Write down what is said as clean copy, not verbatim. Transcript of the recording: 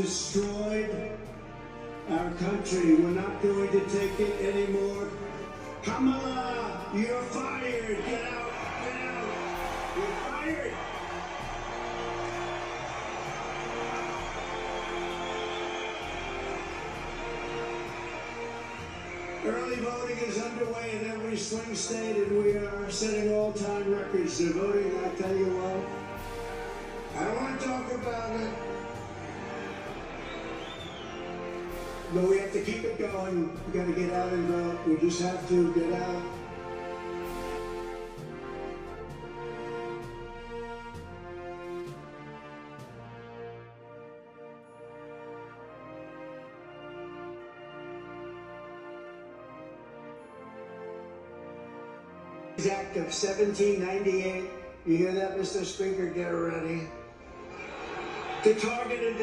destroyed our country. We're not going to take it anymore. Kamala, you're fired. Get out. Get out. You're fired. Early voting is underway in every swing state, and we are setting all-time records. The voting, I tell you what, I don't want to talk about it, but we have to keep it going. We got to get out and vote. We just have to get out. Act of 1798. You hear that, Mr. Speaker? Get ready. To target and